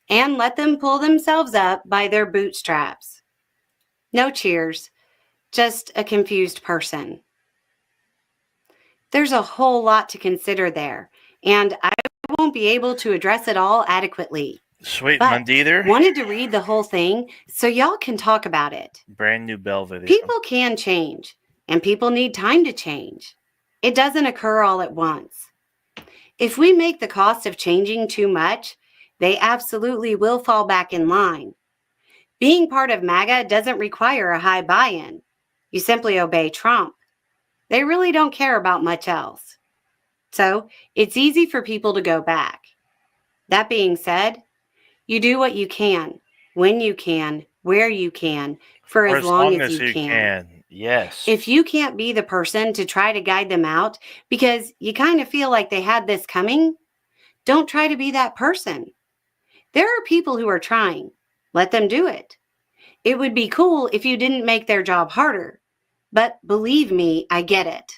and let them pull themselves up by their bootstraps. No cheers, just a confused person. There's a whole lot to consider there, and I won't be able to address it all adequately. Sweet, But Deter. wanted to read the whole thing so y'all can talk about it. Brand new Bell video. People can change, and people need time to change. It doesn't occur all at once. If we make the cost of changing too much, they absolutely will fall back in line. Being part of MAGA doesn't require a high buy-in. You simply obey Trump. They really don't care about much else. So it's easy for people to go back. That being said, you do what you can, when you can, where you can, for as long as you can. Yes. If you can't be the person to try to guide them out because you kind of feel like they had this coming, don't try to be that person. There are people who are trying. Let them do it. It would be cool if you didn't make their job harder. But believe me, I get it.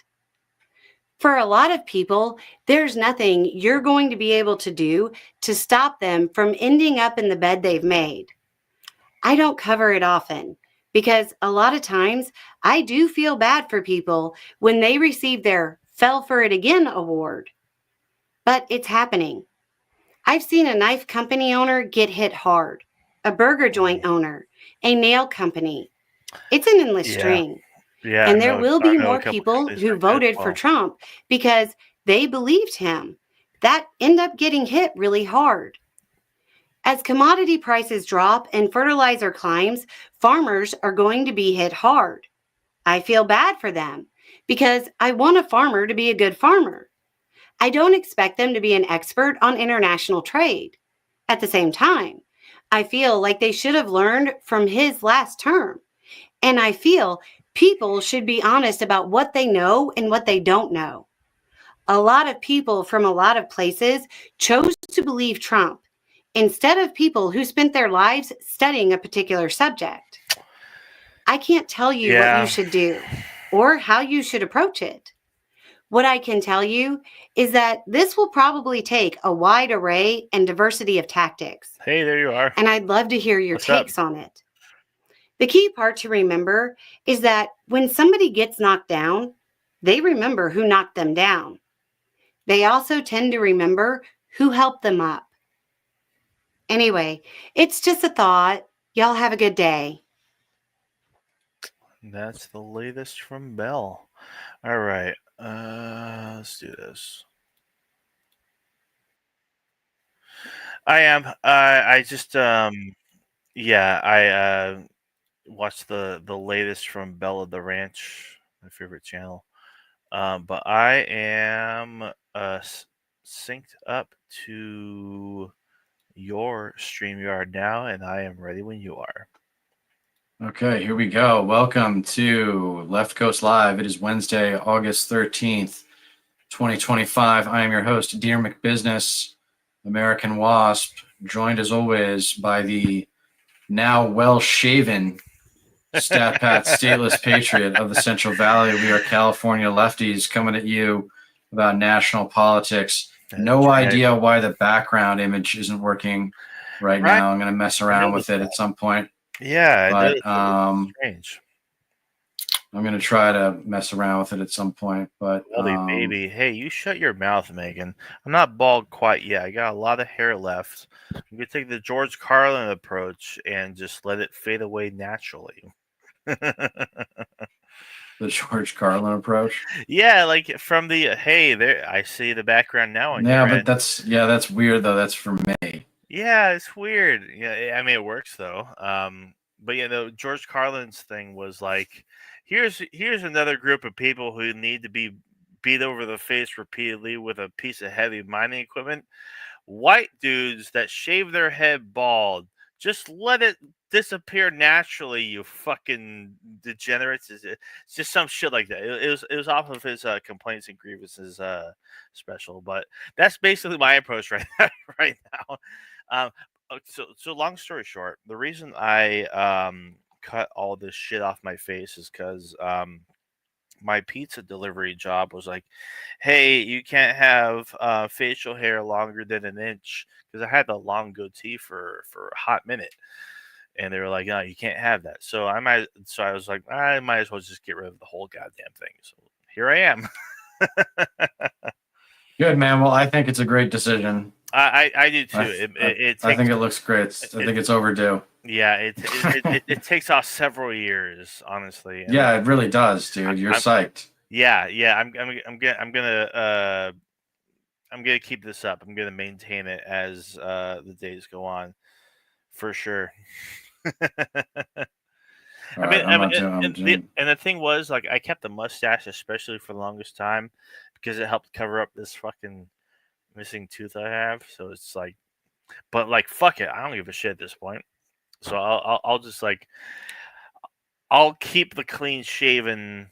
For a lot of people, there's nothing you're going to be able to do to stop them from ending up in the bed they've made. I don't cover it often because a lot of times I do feel bad for people when they receive their Fell for It Again award. But it's happening. I've seen a knife company owner get hit hard, a burger joint owner, a nail company. It's an endless string. Yeah, and there will be more people who voted for Trump because they believed him that end up getting hit really hard. As commodity prices drop and fertilizer climbs, farmers are going to be hit hard. I feel bad for them because I want a farmer to be a good farmer. I don't expect them to be an expert on international trade. At the same time, I feel like they should have learned from his last term. And I feel people should be honest about what they know and what they don't know. A lot of people from a lot of places chose to believe Trump instead of people who spent their lives studying a particular subject. I can't tell you what you should do or how you should approach it. What I can tell you is that this will probably take a wide array and diversity of tactics. Hey, there you are. And I'd love to hear your takes on it. The key part to remember is that when somebody gets knocked down, they remember who knocked them down. They also tend to remember who helped them up. Anyway, it's just a thought. Y'all have a good day. That's the latest from Bell. All right, let's do this. I am. I just yeah. I watched the latest from Bella the Ranch, my favorite channel. But I am synced up to your StreamYard now, and I am ready when you are. Okay, here we go. Welcome to Left Coast Live. It is Wednesday, August 13th, 2025. I am your host, Dear McBusiness, American Wasp, joined as always by the now well-shaven Stat Pat Stateless Patriot of the Central Valley. We are California lefties coming at you about national politics. No idea why the background image isn't working right now. I'm going to mess around with it at some point. Yeah, but strange. I'm going to try to mess around with it at some point. But baby, hey, you shut your mouth, Megan. I'm not bald quite yet. I got a lot of hair left. I'm going to take the George Carlin approach and just let it fade away naturally. The George Carlin approach? Yeah, like from the hey, there I see the background now. But that's weird though. That's for me. Yeah, it's weird. Yeah, I mean it works though. But George Carlin's thing was like, here's another group of people who need to be beat over the face repeatedly with a piece of heavy mining equipment. White dudes that shave their head bald. Just let it disappear naturally, you fucking degenerates. It's just some shit like that. It was off of his complaints and grievances special, but that's basically my approach right now. So long story short, the reason I cut all this shit off my face is because my pizza delivery job was like, hey, you can't have facial hair longer than an inch, because I had a long goatee for a hot minute, and they were like, no, you can't have that. So I was like, I might as well just get rid of the whole goddamn thing. So here I am. Good, man. Well, I think it's a great decision. I do too. I think it looks great. I think it's overdue. Yeah, it takes off several years, honestly. And yeah, it really does, dude. You're psyched. Yeah. I'm gonna keep this up. I'm gonna maintain it as the days go on, for sure. And the thing was, like, I kept the mustache especially for the longest time because it helped cover up this fucking missing tooth I have. So it's like, but like, fuck it, I don't give a shit at this point. So I'll just like, I'll keep the clean shaven,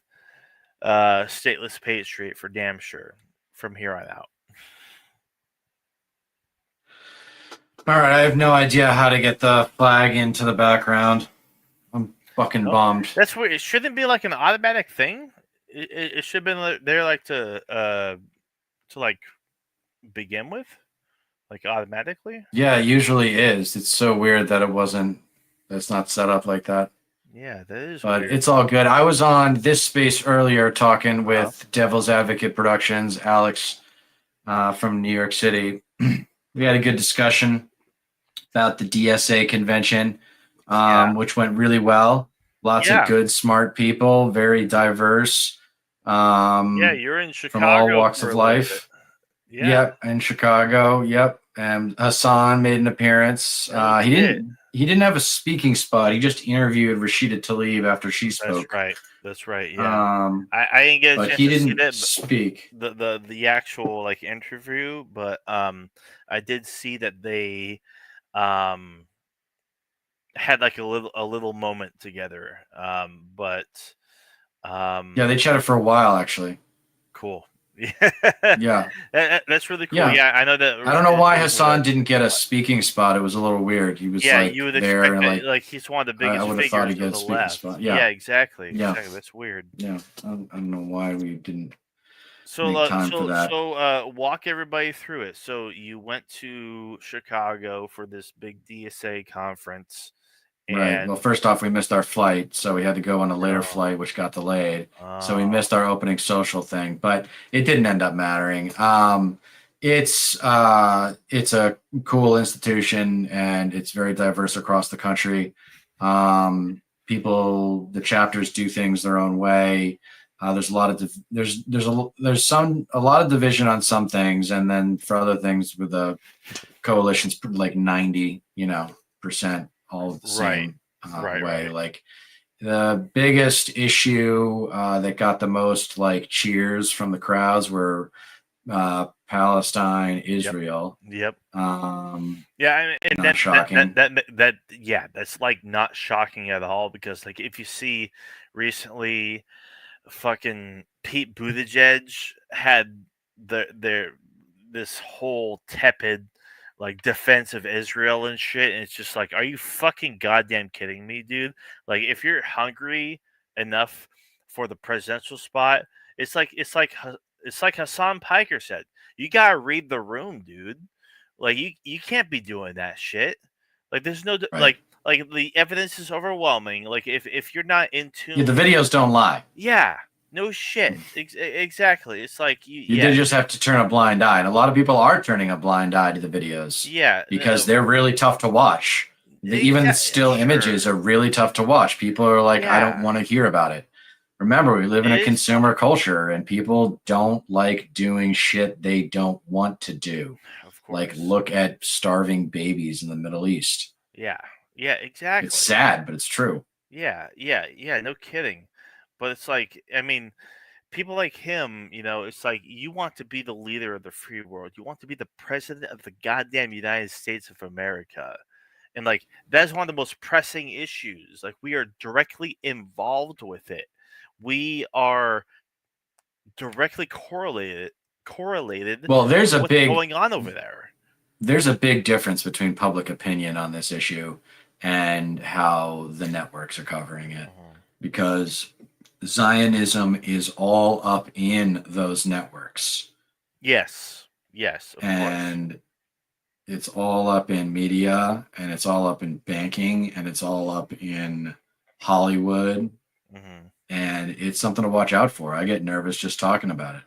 stateless patriot for damn sure from here on out. All right, I have no idea how to get the flag into the background. I'm fucking bummed. That's weird. It shouldn't be like an automatic thing. It should have been there like to like begin with, like automatically. Yeah, it usually is. It's so weird that it's not set up like that. Yeah, that is. But weird. It's all good. I was on this space earlier talking with Devil's Advocate Productions, Alex from New York City. We had a good discussion about the DSA convention, which went really well. Lots of good, smart people, very diverse. You're in Chicago from all walks of life. Yep, in Chicago. Yep, and Hassan made an appearance. He didn't have a speaking spot. He just interviewed Rashida Tlaib after she spoke. That's right. Yeah. I didn't get a chance he to didn't see speak the actual like interview, but I did see that they had like a little moment together. They chatted for a while actually. Cool. Yeah, that's really cool. Yeah, I know that. I don't know why Hassan didn't get a speaking spot. It was a little weird. He was you would there expect and like he's one of the biggest I would have thought he'd get a speaking spot. Yeah, exactly. That's weird. Yeah, I don't know why we didn't so make time for that. So walk everybody through it. So you went to Chicago for this big DSA conference. Right. Well, first off, we missed our flight, so we had to go on a later flight, which got delayed. So we missed our opening social thing, but it didn't end up mattering. It's a cool institution, and it's very diverse across the country. The chapters do things their own way. There's a lot of a lot of division on some things, and then for other things, with the coalition's like 90% all the same way. Right. Like the biggest issue that got the most like cheers from the crowds were Palestine, Israel. Yep. And that's shocking. That's like not shocking at all, because like if you see recently, fucking Pete Buttigieg had this whole tepid like defense of Israel and shit, and it's just like, are you fucking goddamn kidding me, dude? Like, if you're hungry enough for the presidential spot, it's like Hassan Piker said, you gotta read the room, dude. Like, you can't be doing that shit. Like, there's no like the evidence is overwhelming. Like, if you're not in tune, the videos don't lie. Yeah. No shit. Exactly. It's like you did just have to turn a blind eye, and a lot of people are turning a blind eye to the videos. Yeah, because they're really tough to watch. Even the still images are really tough to watch. People are like, I don't want to hear about it. Remember, we live in a consumer culture, and people don't like doing shit they don't want to do. Of course. Like, look at starving babies in the Middle East. Yeah, exactly. It's sad, but it's true. Yeah. No kidding. But it's like, I mean, people like him, it's like, you want to be the leader of the free world. You want to be the president of the goddamn United States of America. And like, that's one of the most pressing issues. Like, we are directly involved with it. We are directly correlated. Well, there's a what's big going on over there. There's a big difference between public opinion on this issue and how the networks are covering it. Because Zionism is all up in those networks. Yes, of course. And it's all up in media, and it's all up in banking, and it's all up in Hollywood. Mm-hmm. And it's something to watch out for. I get nervous just talking about it.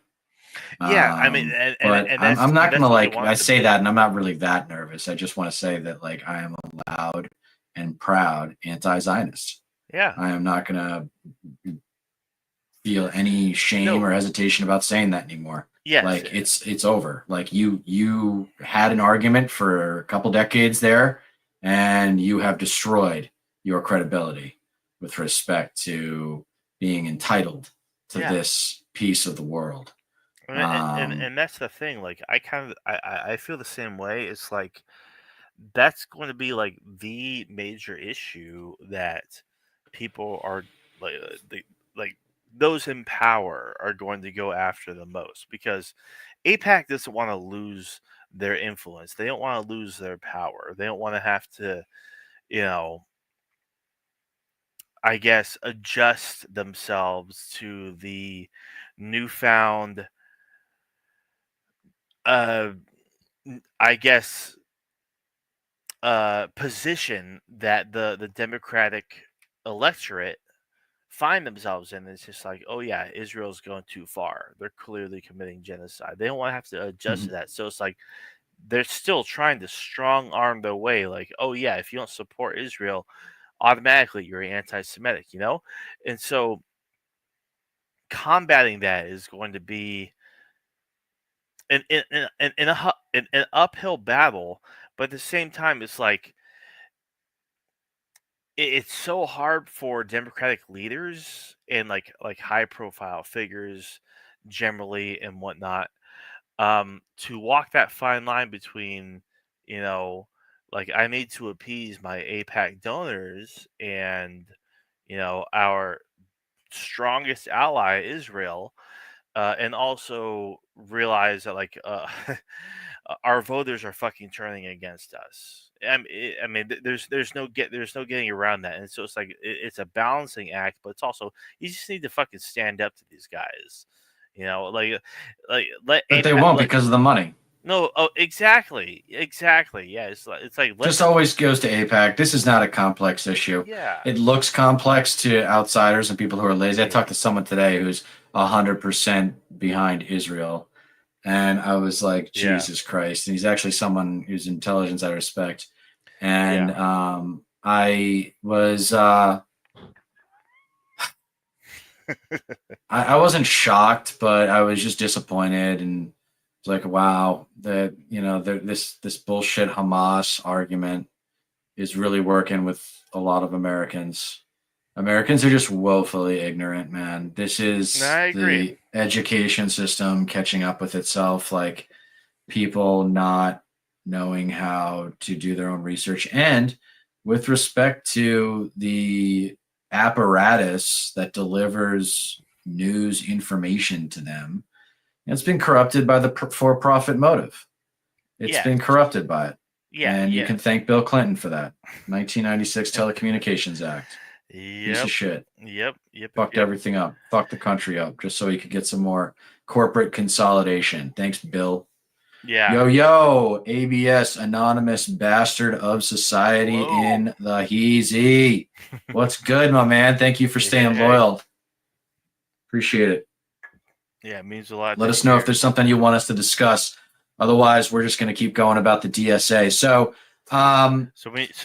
Yeah, I mean, but and I'm not that's gonna what they like. want I it to say be. that, and I'm not really that nervous. I just want to say that like I am a loud and proud anti-Zionist. Yeah, I am not gonna feel any shame or hesitation about saying that anymore. Yes, like it's over. Like you had an argument for a couple decades there, and you have destroyed your credibility with respect to being entitled to this piece of the world. And that's the thing. Like I feel the same way. It's like that's going to be like the major issue that people are like like those in power are going to go after the most, because APAC doesn't want to lose their influence. They don't want to lose their power. They don't want to have to, you know, I guess, adjust themselves to the newfound, uh, I guess, position that the Democratic electorate find themselves in. It's just like, oh yeah, Israel's going too far. They're clearly committing genocide. They don't want to have to adjust to that. So it's like they're still trying to strong arm their way. Like, oh yeah, if you don't support Israel, automatically you're anti-Semitic, you know? And so combating that is going to be an uphill battle, but at the same time, it's like it's so hard for Democratic leaders and like high profile figures generally and whatnot, to walk that fine line between, you know, like I need to appease my APAC donors and, you know, our strongest ally Israel, and also realize that like our voters are fucking turning against us. I mean, there's no getting around that, and so it's like it's a balancing act, but it's also you just need to fucking stand up to these guys, you know, let. But they won't because of the money. No, oh, exactly. Yeah, it's like just always goes to APAC. This is not a complex issue. Yeah, it looks complex to outsiders and people who are lazy. I talked to someone today who's 100% behind Israel, and I was like, Jesus Christ! And he's actually someone whose intelligence I respect. And I was, I wasn't shocked, but I was just disappointed and. It's like, wow, that this bullshit Hamas argument is really working with a lot of Americans. Americans are just woefully ignorant, man. This is the education system catching up with itself, like people not knowing how to do their own research. And with respect to the apparatus that delivers news information to them, it's been corrupted by the for-profit motive. It's been corrupted by it. And you can thank Bill Clinton for that. 1996 Telecommunications Act. Piece of shit. Yep. Fucked everything up. Fucked the country up just so he could get some more corporate consolidation. Thanks, Bill. Yeah. Yo, ABS, anonymous bastard of society in the Heezy. What's good, my man? Thank you for staying loyal. Appreciate it. Yeah, it means a lot. Let us know if there's something you want us to discuss. Otherwise, we're just going to keep going about the DSA. So, you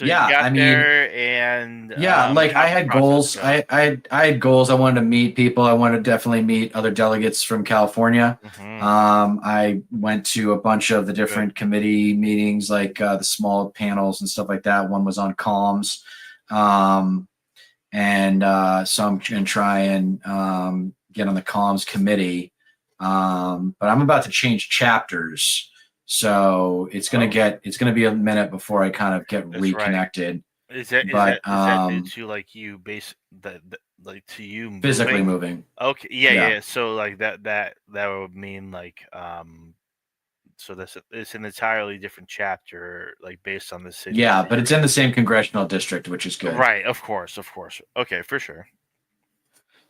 got there and like I had goals. I had goals. I wanted to meet people. I wanted to definitely meet other delegates from California. Mm-hmm. I went to a bunch of the different committee meetings, like the small panels and stuff like that. One was on comms, and so I'm going to try and get on the comms committee. But I'm about to change chapters. So it's going to be a minute before I kind of get reconnected. Right. Is that due to like you like to you physically moving? Okay. Yeah. So like that would mean like, so it's an entirely different chapter, like based on the city. Yeah, but it's in the same congressional district, which is good. Right. Of course. Okay, for sure.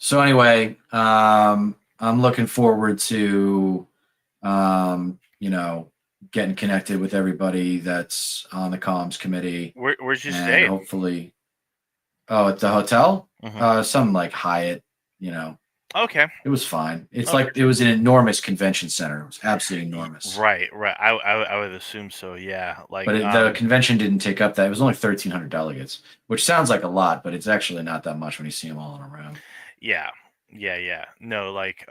So anyway, I'm looking forward to, getting connected with everybody that's on the comms committee, Where'd you and stay? hopefully, at the hotel, Mhm. some like Hyatt, Okay. it was fine. It's Okay. like it was an enormous convention center. It was absolutely enormous. Right. I would assume so. Yeah. Like, But the convention didn't take up that. It was only 1,300 delegates, which sounds like a lot, but it's actually not that much when you see them all in a room. yeah. No, like,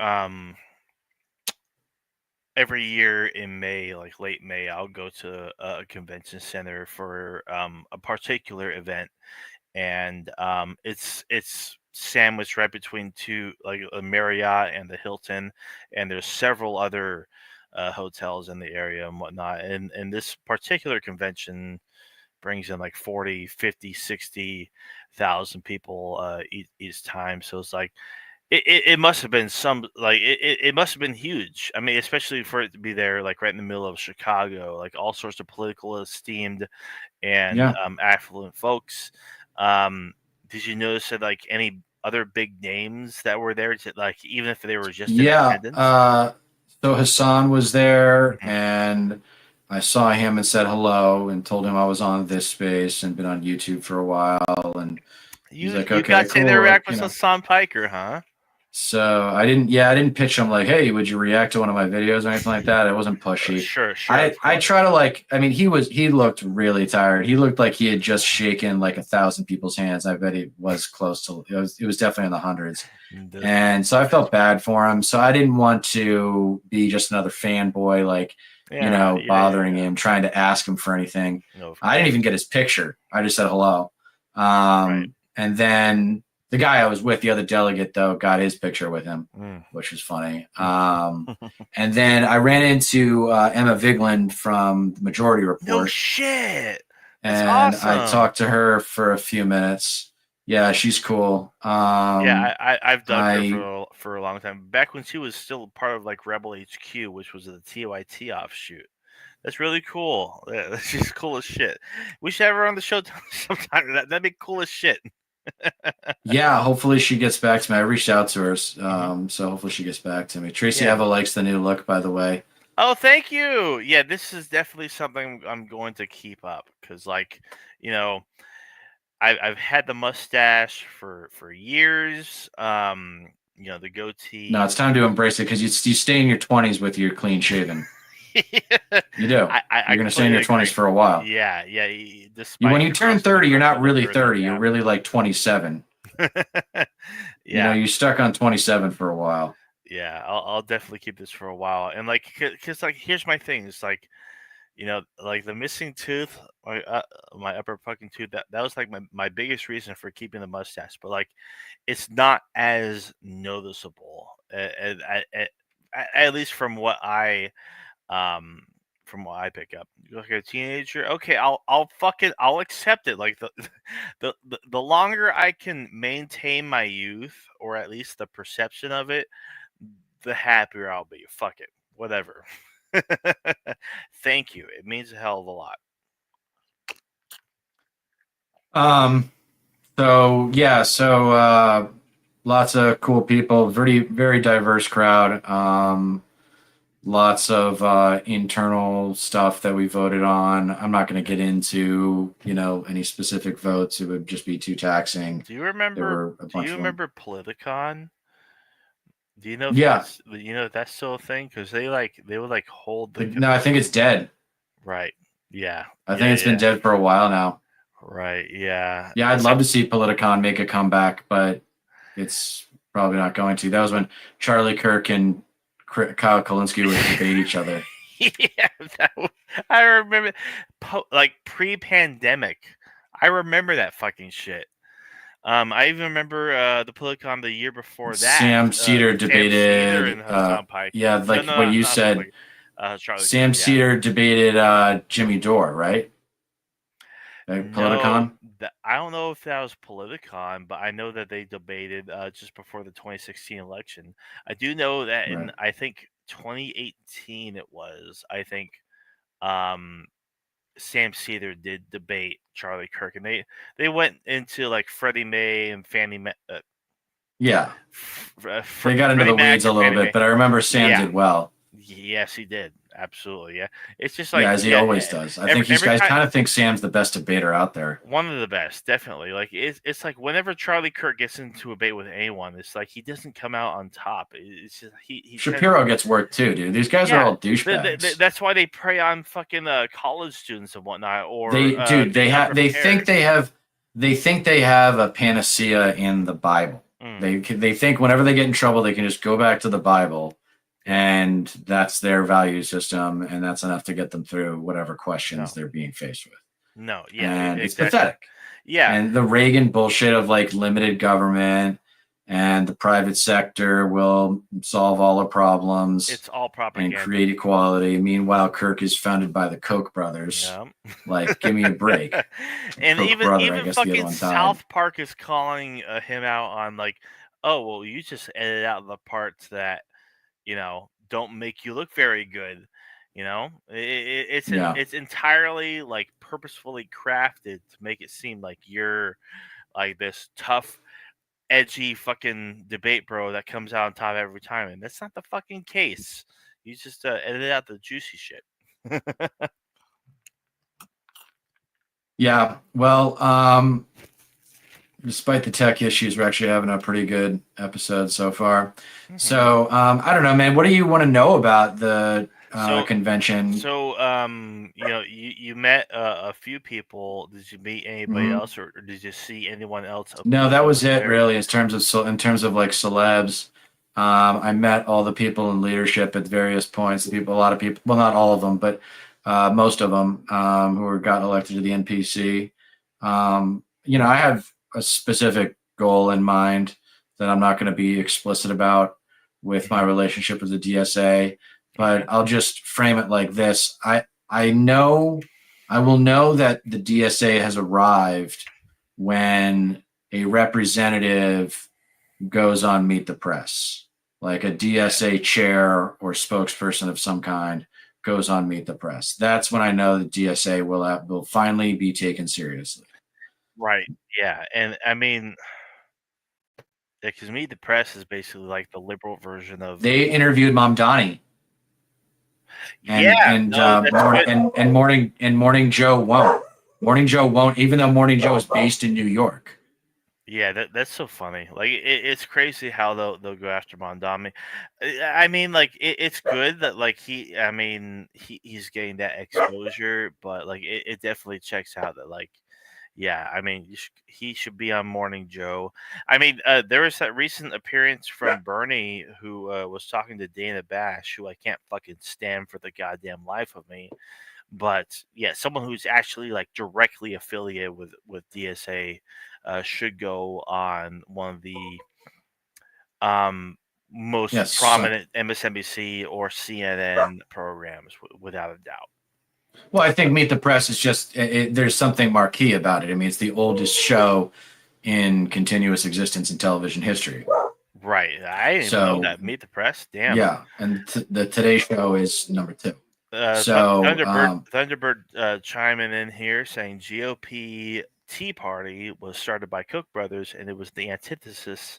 every year in May, like late May, I'll go to a convention center for a particular event, and it's sandwiched right between two, like a Marriott and the Hilton, and there's several other hotels in the area and whatnot. And this particular convention brings in like 40, 50, 60,000 people each time. So it's like it must have been it must have been huge. I mean, especially for it to be there like right in the middle of Chicago, like all sorts of political esteemed and Yeah. affluent folks. Did you notice that like any other big names that were there to, like, even if they were just in Yeah. attendance? So Hassan was there, Mhm. and I saw him and said hello and told him I was on this space and been on YouTube for a while. And he's like, You okay, got to cool. interact with Hassan Piker, huh? So I didn't pitch him like, hey, would you react to one of my videos or anything like that? It wasn't pushy. Sure, of I course. try to he looked really tired. He looked like he had just shaken like 1,000 people's hands. I bet he was close to it was definitely in the hundreds. The- And so I felt bad for him. So I didn't want to be just another fanboy, like, bothering him, trying to ask him for anything. No, of I didn't course. even get his picture. I just said hello. Right. And then the guy I was with, the other delegate, though, got his picture with him, Mm. which was funny. And then I ran into Emma Vigeland from the Majority Report. No shit. That's and awesome. I talked to her for a few minutes. Yeah, she's cool. I've dug her for a long time. Back when she was still part of like Rebel HQ, which was a TYT offshoot. That's really cool. Yeah, she's cool as shit. We should have her on the show sometime. That'd be cool as shit. Yeah, hopefully she gets back to me. I reached out to her, so hopefully she gets back to me. Tracy Yeah. Eva likes the new look, by the way. Oh, thank you. Yeah, this is definitely something I'm going to keep up because, like, I've had the mustache for years. The goatee. No, it's time to embrace it because you stay in your 20s with your clean shaven. You do. You're going to stay in your 20s for a while. Yeah. When you turn 30, you're not really 30. You're really like 27. Yeah. You're stuck on 27 for a while. Yeah, I'll definitely keep this for a while. And like, cause like, here's my thing. It's like, like the missing tooth, my upper fucking tooth. That was like my biggest reason for keeping the mustache. But like, it's not as noticeable, at least from what I pick up. You're like a teenager, okay, I'll accept it. Like the longer I can maintain my youth, or at least the perception of it, the happier I'll be. Fuck it, whatever. Thank you. It means a hell of a lot. So lots of cool people, very, very diverse crowd. Lots of internal stuff that we voted on. I'm not going to get into, any specific votes. It would just be too taxing. Do you remember Politicon? Do you know if that's still a thing? Because they would hold the No, I think it's dead. Right. Yeah. I think it's been dead for a while now. Right. Yeah. Yeah, I'd love to see Politicon make a comeback, but it's probably not going to. That was when Charlie Kirk and Kyle Kalinske would debate each other. Yeah, I remember, like pre-pandemic. I remember that fucking shit. I even remember the Politicon the year before that. Sam Cedar debated. and Hassan Pike. Yeah, like what you said. Sam Cedar debated Jimmy Dore, right? Politicon? No, I don't know if that was Politicon, but I know that they debated just before the 2016 election. I do know that in, I think, 2018 it was, I think, Sam Cedar did debate Charlie Kirk, and they went into like Freddie Mae and Fannie Mae. Yeah. They got into the weeds a little bit, but I remember Sam did well. Yes, he did. Absolutely, yeah. It's just as he always does. I think these guys kind of think Sam's the best debater out there. One of the best, definitely. Like it's like whenever Charlie Kirk gets into a debate with anyone, it's like he doesn't come out on top. It's just he Shapiro gets work too, dude. These guys are all douchebags. That's why they prey on fucking college students and whatnot. Or they think they have a panacea in the Bible. They think whenever they get in trouble, they can just go back to the Bible. And that's their value system, and that's enough to get them through whatever questions they're being faced with. No, yeah, and it's pathetic. Yeah, and the Reagan bullshit of like limited government and the private sector will solve all the problems. It's all propaganda and create equality. Meanwhile, Kirk is founded by the Koch brothers. Yeah. Like, give me a break. And even fucking South Park is calling him out on like, oh well, you just edit out the parts that, you know, don't make you look very good. You know, it's entirely like purposefully crafted to make it seem like you're like this tough, edgy fucking debate bro that comes out on top every time, and that's not the fucking case. You just edit out the juicy shit. Yeah, well, despite the tech issues, we're actually having a pretty good episode so far. Mm-hmm. So, I don't know, man. What do you want to know about the convention? So, you know, you met a few people. Did you meet anybody else, or did you see anyone else? No, that was it, really, in terms of like celebs. I met all the people in leadership at various points. A lot of people, well, not all of them, but most of them who got elected to the NPC. You know, I have a specific goal in mind that I'm not going to be explicit about with my relationship with the DSA, but I'll just frame it like this. I will know that the DSA has arrived when a representative goes on Meet the Press, like a DSA chair or spokesperson of some kind goes on Meet the Press. That's when I know the DSA will finally be taken seriously. Right. Yeah. And I mean, because Meet the Press is basically like the liberal version of. They interviewed Mamdani. And Morning Joe won't. Morning Joe won't, even though Morning Joe is based in New York. Yeah, that's so funny. Like it's crazy how they'll go after Mamdani. I mean, like it's good that like he's getting that exposure, but like it definitely checks out that like. Yeah, I mean, he should be on Morning Joe. I mean, there was that recent appearance from Bernie who was talking to Dana Bash, who I can't fucking stand for the goddamn life of me. But yeah, someone who's actually like directly affiliated with DSA should go on one of the most prominent MSNBC or CNN programs, without a doubt. Well, I think Meet the Press is just, there's something marquee about it. I mean, it's the oldest show in continuous existence in television history. Right. I didn't know that. Meet the Press? Damn. Yeah. And the Today Show is number 2. Thunderbird chiming in here saying GOP Tea Party was started by Koch brothers, and it was the antithesis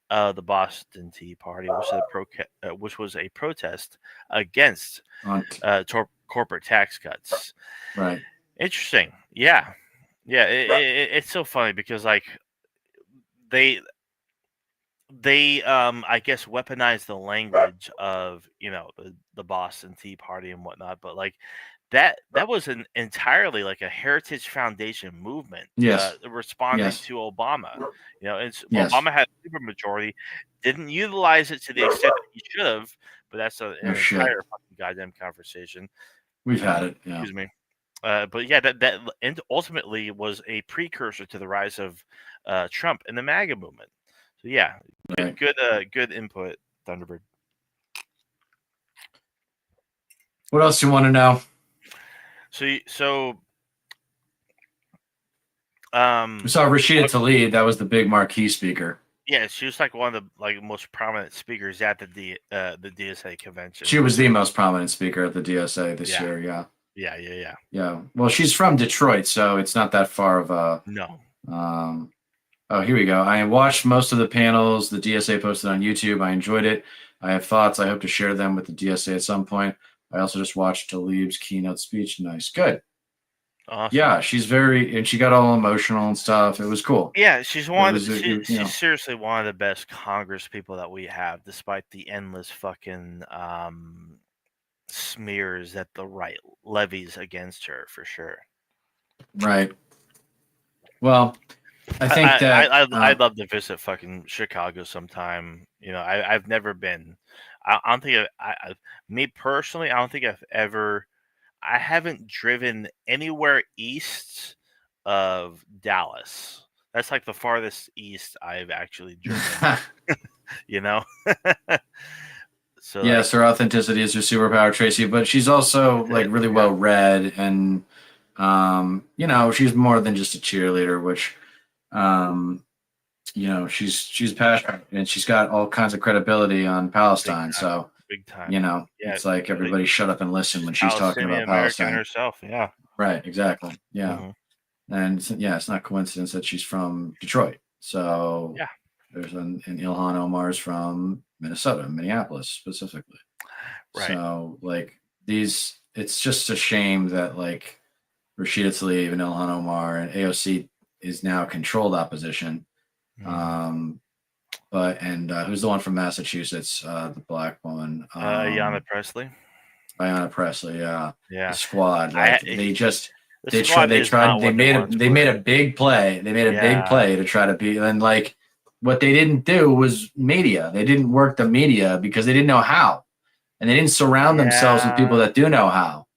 of the Boston Tea Party, which was a protest against corporate tax cuts. Right. Interesting. Yeah. It's so funny because like they I guess weaponize the language of, you know, the Boston Tea Party and whatnot, but like that was an entirely like a Heritage Foundation movement. Responding to Obama. You know, Obama had a super majority, didn't utilize it to the extent that he should have, but that's an entire fucking goddamn conversation. We've had it. Yeah. Excuse me. But yeah, that ultimately was a precursor to the rise of Trump and the MAGA movement. So yeah, good input, Thunderbird. What else do you want to know? We saw Rashida Tlaib. That was the big marquee speaker. Yeah, she was like one of the like most prominent speakers at the DSA convention. She was the most prominent speaker at the DSA this year. Yeah. Yeah. Well, she's from Detroit, so it's not that far of a no. Oh, here we go. I watched most of the panels the DSA posted on YouTube. I enjoyed it. I have thoughts. I hope to share them with the DSA at some point. I also just watched Talib's keynote speech. Nice. Good. Awesome. Yeah, she's and she got all emotional and stuff. It was cool. Yeah, she's seriously one of the best Congress people that we have, despite the endless fucking smears that the right levies against her, for sure. Right. Well, I think I'd love to visit fucking Chicago sometime. You know, I've never been. I don't think me personally, I don't think I've ever. I haven't driven anywhere east of Dallas. That's like the farthest east I've actually driven. You know. So yes, her authenticity is her superpower, Tracy. But she's also like really well read, and you know, she's more than just a cheerleader. Which, you know, she's passionate, and she's got all kinds of credibility on Palestine. So big time. You know, it's like everybody shut up and listen when she's talking about Palestine herself. Yeah. Right. Exactly. Yeah. Mm-hmm. And yeah, it's not coincidence that she's from Detroit. So yeah, there's an Ilhan Omar's from Minnesota, Minneapolis specifically. Right. So like it's just a shame that like Rashida Tlaib and Ilhan Omar and AOC is now controlled opposition. Mm. But who's the one from Massachusetts? The black woman, Ayanna Pressley. Ayanna Presley, yeah. The squad. Like they made a big play. They made a big play to try to be, and like what they didn't do was media. They didn't work the media because they didn't know how, and they didn't surround themselves with people that do know how.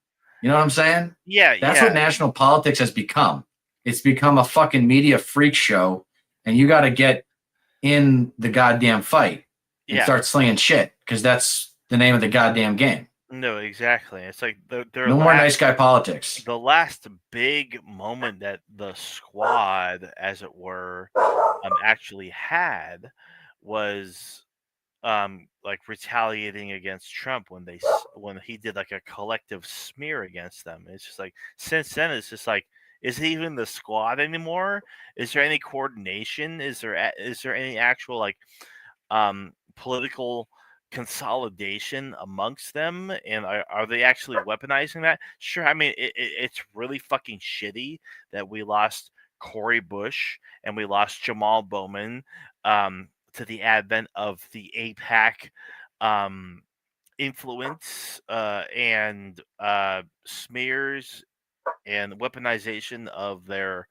You know what I'm saying? Yeah, that's what national politics has become. It's become a fucking media freak show, and you got to get in the goddamn fight and start slinging shit because that's the name of the goddamn game. No, exactly. It's like no more nice guy politics. The last big moment that the squad, as it were, actually had was like retaliating against Trump when he did like a collective smear against them. It's just like since then it's just like, is it even the squad anymore? Is there any coordination? Is there any actual like political consolidation amongst them, and are they actually weaponizing that? Sure. I mean, it's really fucking shitty that we lost Cori Bush and we lost Jamal Bowman to the advent of the AIPAC influence and smears and weaponization of their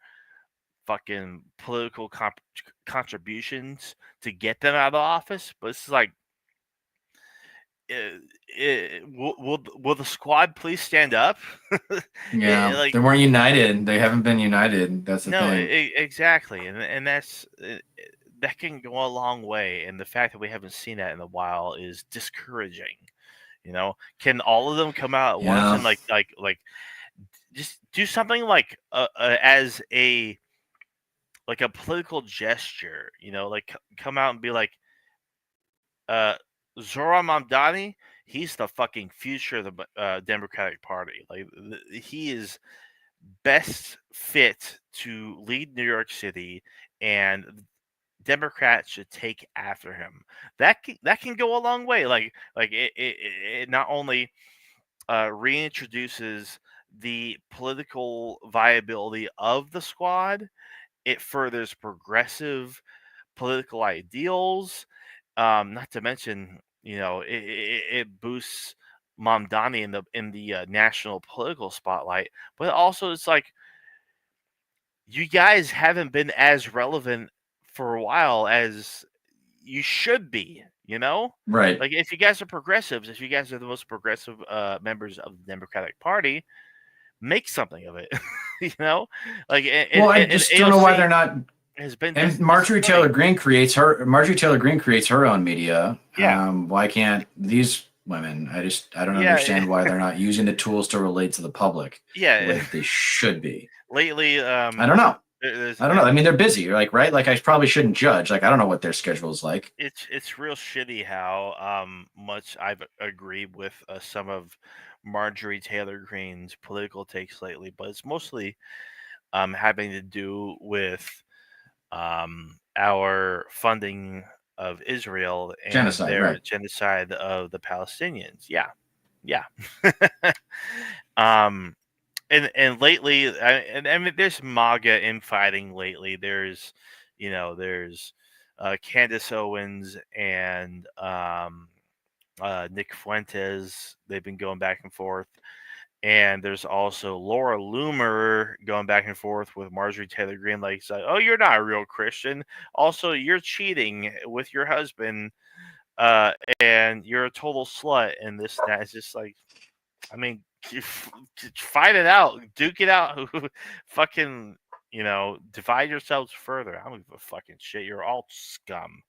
fucking political contributions to get them out of office. But it's like, will the squad please stand up? Yeah, they weren't united. They haven't been united. That's the thing. Exactly, and that's that can go a long way. And the fact that we haven't seen that in a while is discouraging. You know, can all of them come out at once and like just do something like as a political gesture? You know, like come out and be like, Zohran Mamdani, he's the fucking future of the Democratic Party. Like he is best fit to lead New York City, and Democrats should take after him. That can go a long way. Like it not only reintroduces the political viability of the squad, it furthers progressive political ideals. Not to mention, you know, it boosts Mamdani in the national political spotlight. But also, it's like you guys haven't been as relevant for a while as you should be. You know, right? Like if you guys are progressives, if you guys are the most progressive members of the Democratic Party, make something of it. You know, like I just don't know why they're not. Has been and Marjorie Taylor Greene creates her own media. Yeah. Why can't these women? I don't understand why they're not using the tools to relate to the public. Yeah, the way they should be. Lately, I don't know. I don't know. I mean, they're busy, right? Like, I probably shouldn't judge. Like, I don't know what their schedule is like. It's real shitty how much I've agreed with some of Marjorie Taylor Greene's political takes lately, but it's mostly having to do with our funding of Israel and Genocide, their right. genocide of the Palestinians. Yeah. And lately, I mean, there's MAGA infighting lately. There's Candace Owens and Nick Fuentes. They've been going back and forth. And there's also Laura Loomer going back and forth with Marjorie Taylor Greene. Like, oh, you're not a real Christian. Also, you're cheating with your husband, and you're a total slut. And this and that. It's just like, I mean, fight it out, duke it out. Fucking, divide yourselves further. I don't give a fucking shit. You're all scum.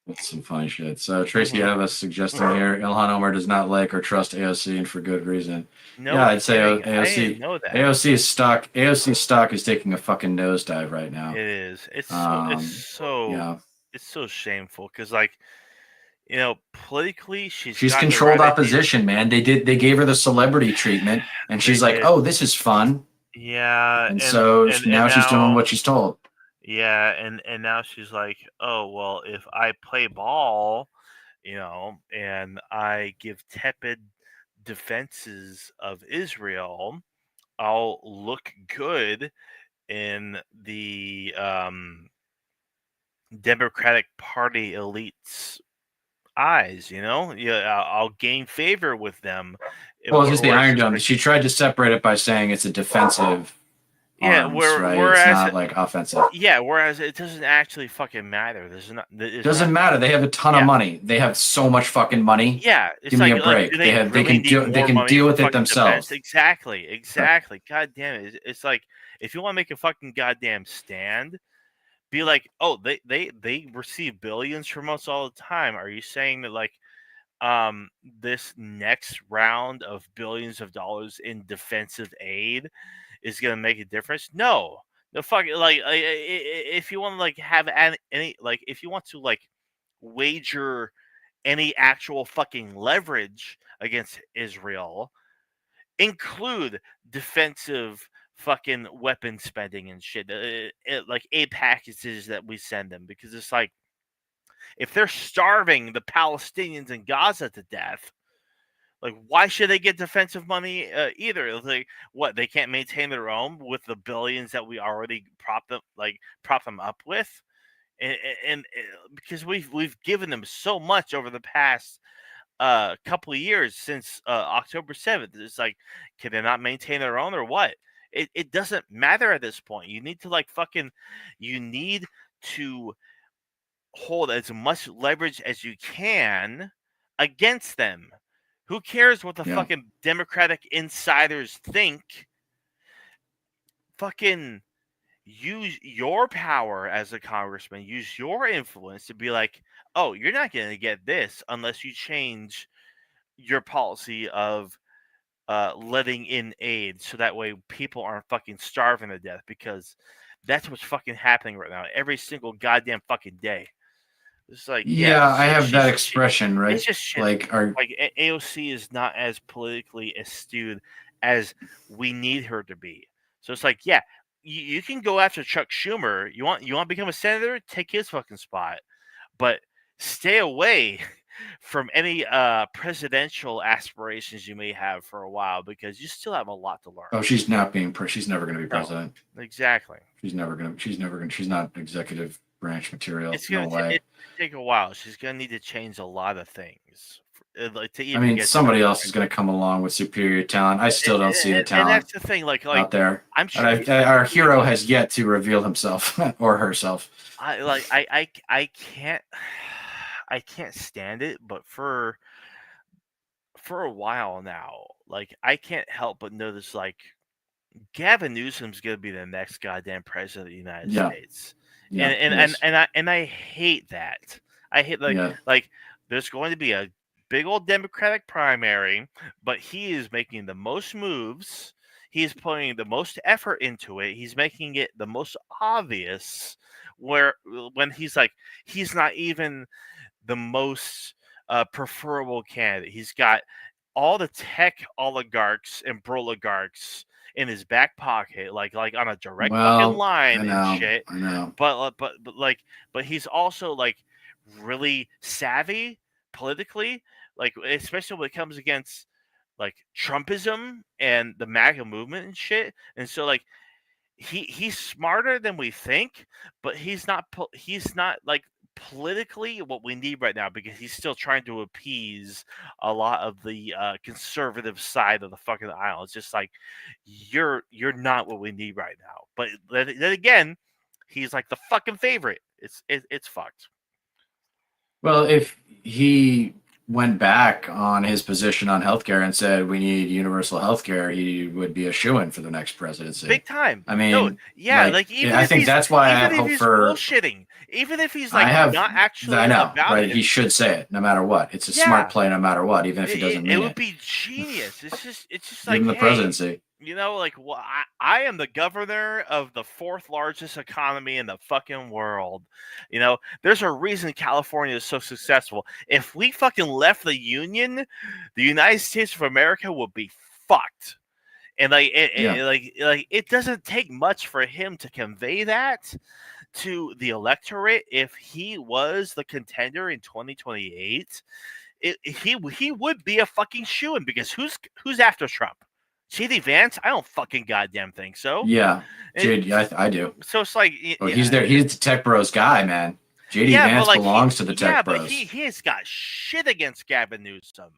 That's some funny shit. So Tracy Evans suggesting here, Ilhan Omar does not like or trust AOC, and for good reason. No yeah, I'd say kidding. I AOC. didn't know that. AOC's stock is taking a fucking nosedive right now. It is. It's so shameful because, like, politically, she's controlled opposition, man. They gave her the celebrity treatment, and she's like, "Oh, this is fun." Yeah, and so now she's doing what she's told. Yeah, and now she's like, "Oh, well, if I play ball, and I give tepid defenses of Israel, I'll look good in the Democratic Party elites' eyes, I'll gain favor with them." Well, it's just the Iron Dome. She tried to separate it by saying it's a defensive arms, right? Whereas it's not like offensive. Yeah, whereas it doesn't actually fucking matter. Doesn't matter. They have a ton of money. They have so much fucking money. Yeah, give me a break. They can deal with it themselves. Exactly. God damn it. It's like, if you want to make a fucking goddamn stand, be like, oh, they receive billions from us all the time. Are you saying that, like, this next round of billions of dollars in defensive aid is gonna make a difference? No, fuck. Like, if you want to, like, have any, like, if you want to, like, wager any actual fucking leverage against Israel, include defensive fucking weapon spending and shit, like aid packages that we send them, because it's like, if they're starving the Palestinians in Gaza to death, like, why should they get defensive money either? Like, what, they can't maintain their own with the billions that we already prop them up with, and because we've given them so much over the past couple of years since October 7th. It's like, can they not maintain their own or what? It doesn't matter at this point. You need to hold as much leverage as you can against them. Who cares what the fucking Democratic insiders think? Fucking use your power as a congressman, use your influence to be like, oh, you're not going to get this unless you change your policy of letting in aid, so that way people aren't fucking starving to death, because that's what's fucking happening right now every single goddamn fucking day. It's like, I have that expression, right? It's just shit. Like AOC is not as politically astute as we need her to be. So it's like, yeah, you can go after Chuck Schumer. You want to become a senator? Take his fucking spot, but stay away from any presidential aspirations you may have for a while, because you still have a lot to learn. Oh, she's not being. She's never going to be president. No, exactly. She's not executive branch material. It's gonna take a while. She's gonna need to change a lot of things. Somebody else is going to come along with superior talent. I still don't see the talent. And that's the thing, like out there. I'm sure our hero has yet to reveal himself or herself. I can't stand it, but for a while now, like, I can't help but notice, like, Gavin Newsom's gonna be the next goddamn president of the United States. Yeah, and I hate that. I hate like there's going to be a big old Democratic primary, but he is making the most moves. He's putting the most effort into it. He's making it the most obvious, when he's not even the most preferable candidate. He's got all the tech oligarchs and broligarchs in his back pocket, like on a direct fucking line and shit. I know. But he's also like really savvy politically, like especially when it comes against like Trumpism and the MAGA movement and shit. And so like he's smarter than we think, but he's not like politically what we need right now, because he's still trying to appease a lot of the conservative side of the fucking aisle. It's just like you're not what we need right now. But then again, he's like the fucking favorite. It's fucked. Well, if he went back on his position on healthcare and said we need universal healthcare, he would be a shoo-in for the next presidency. Big time. I mean, no, yeah, like even I if think he's, that's why I even have if hope he's for bullshitting, even if he's like I have not actually I know, about but it, he should say it no matter what. It's a smart play no matter what, even if he doesn't mean it it. would be genius. It's just Give like, him the hey, presidency. you know, like, well, I am the governor of the 4th largest economy in the fucking world. You know, there's a reason California is so successful. If we fucking left the Union, the United States of America would be fucked. And like, it doesn't take much for him to convey that to the electorate. If he was the contender in 2028, he would be a fucking shoo-in, because who's after Trump? JD Vance? I don't fucking goddamn think so. Yeah, I do. So it's like, he's there. He's the tech bros guy, man. JD Vance belongs to the tech bros. But he has got shit against Gavin Newsom.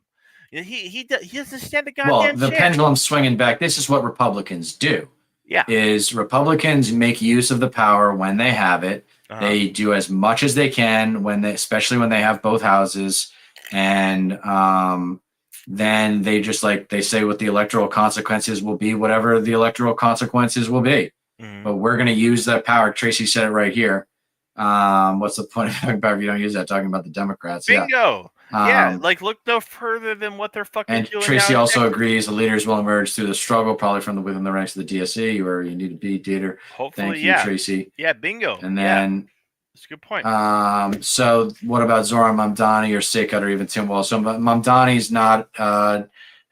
He doesn't stand a goddamn chance. Well, the pendulum's swinging back. This is what Republicans do. Yeah, is Republicans make use of the power when they have it. They do as much as they can especially when they have both houses, and then they just they say what the electoral consequences will be, whatever the electoral consequences will be. Mm-hmm. But we're going to use that power. Tracy said it right here. What's the point of talking about if you don't use that? Talking about the Democrats. Bingo. Yeah, look no further than what they're fucking and doing. And Tracy also agrees the leaders will emerge through the struggle, probably from within the ranks of the DSC, where you need to be, Deter. Hopefully, Thank you, Tracy. Yeah, bingo. And then that's a good point. So what about Zoran Mamdani or Saycut or even Tim Walz? So Mamdani's not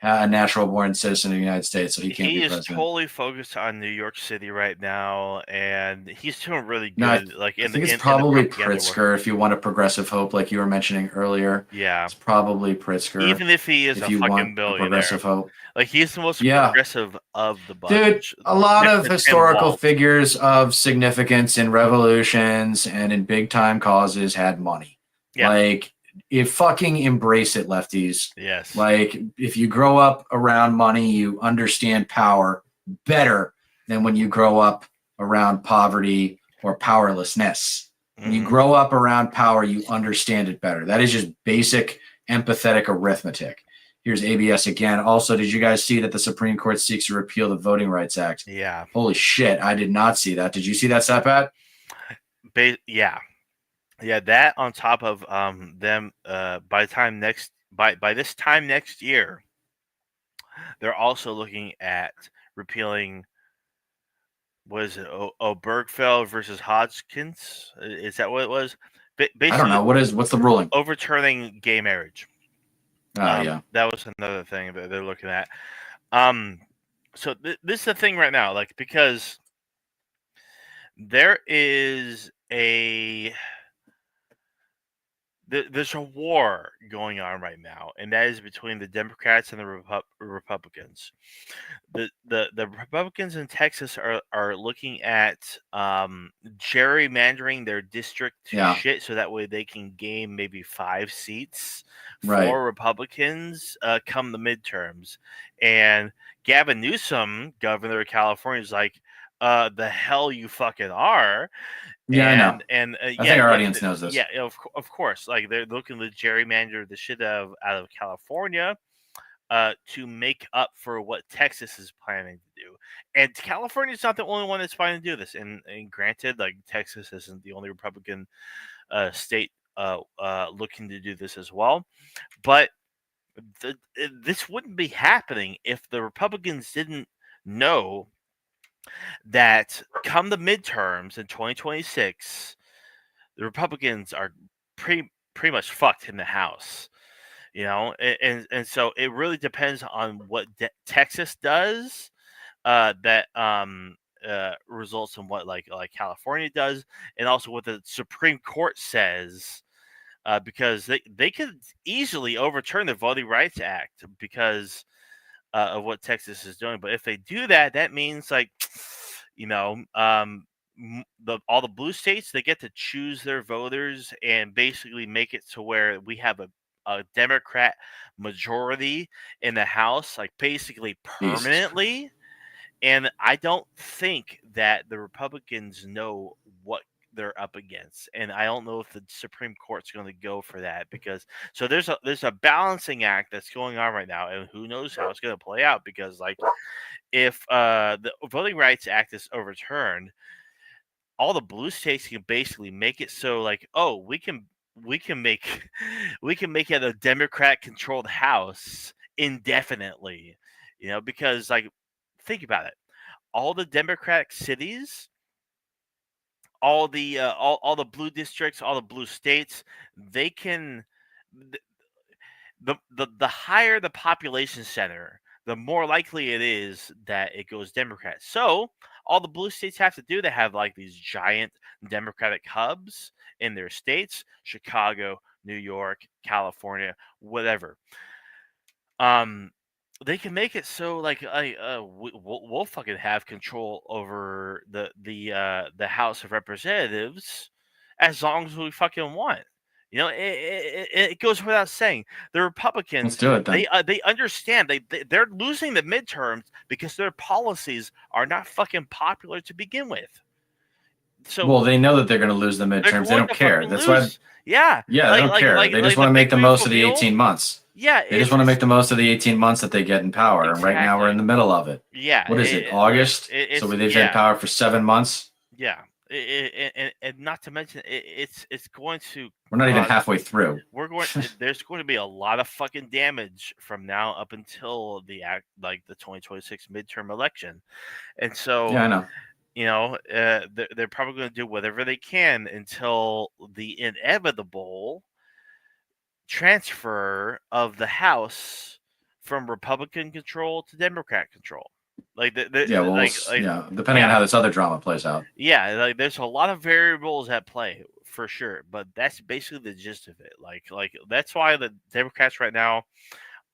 a natural-born citizen of the United States, so he can't be president. He is totally focused on New York City right now, and he's doing really good. I think it's probably Pritzker, if you want a progressive hope, like you were mentioning earlier. Yeah, it's probably Pritzker. Even if he is a fucking billionaire, progressive hope. Like he's the most progressive of the bunch. Dude, a lot of historical figures of significance in revolutions and in big-time causes had money. Yeah. Like, if fucking embrace it, lefties. Yes. Like, if you grow up around money, you understand power better than when you grow up around poverty or powerlessness. When you grow up around power, you understand it better. That is just basic empathetic arithmetic. Here's ABS again. Also, did you guys see that the Supreme Court seeks to repeal the Voting Rights Act? Yeah. Holy shit, I did not see that. Did you see that, Sapat? Yeah. Yeah, that on top of them by this time next year, they're also looking at repealing, was it Obergefell versus Hodgkins? Is that what it was? Basically, I don't know. What's the ruling? Overturning gay marriage. Yeah. That was another thing that they're looking at. So this is the thing right now, like, because there is there's a war going on right now, and that is between the Democrats and the Republicans. The Republicans in Texas are looking at gerrymandering their district to shit, so that way they can gain maybe 5 seats for Republicans come the midterms. And Gavin Newsom, governor of California, is like, the hell you fucking are. Yeah, I know. And I think our audience knows this. Yeah, of course. Like, they're looking to gerrymander the shit out of California to make up for what Texas is planning to do. And California is not the only one that's planning to do this. And granted, like, Texas isn't the only Republican state looking to do this as well. But this wouldn't be happening if the Republicans didn't know that come the midterms in 2026, the Republicans are pretty much fucked in the House. and so it really depends on what Texas does. That results in what like California does, and also what the Supreme Court says. Because they could easily overturn the Voting Rights Act because of what Texas is doing. But if they do that, that means like, all the blue states, they get to choose their voters and basically make it to where we have a Democrat majority in the House, like basically Jesus. permanently. And I don't think that the Republicans know what they're up against, and I don't know if the Supreme Court's going to go for that, because so there's a balancing act that's going on right now, and who knows how it's going to play out, because like if the Voting Rights Act is overturned, all the blue states can basically make it so like, oh, we can make we can make it a Democrat controlled House indefinitely, because like think about it, all the Democratic cities, all the blue districts, all the blue states, they can the higher the population center, the more likely it is that it goes Democrat. So all the blue states have to do, they have like these giant Democratic hubs in their states: Chicago, New York, California, whatever. They can make it so like we'll fucking have control over the House of Representatives as long as we fucking want. It goes without saying. The Republicans, Let's do it then. They understand they're losing the midterms because their policies are not fucking popular to begin with. So well, they know that they're going to lose the midterms. They don't care. That's why. Yeah, they don't care. They just want to make the most of the 18 months. Yeah, they just want to make the most of the 18 months that they get in power, and right now we're in the middle of it. Yeah, what is it? August. So they've had power for 7 months. Yeah, and not to mention it's going to. We're not even halfway through. There's going to be a lot of fucking damage from now up until the 2026 midterm election, and so yeah, I know. They're probably going to do whatever they can until the inevitable transfer of the House from Republican control to Democrat control. Depending on how this other drama plays out. Yeah, like there's a lot of variables at play for sure, but that's basically the gist of it. Like that's why the Democrats right now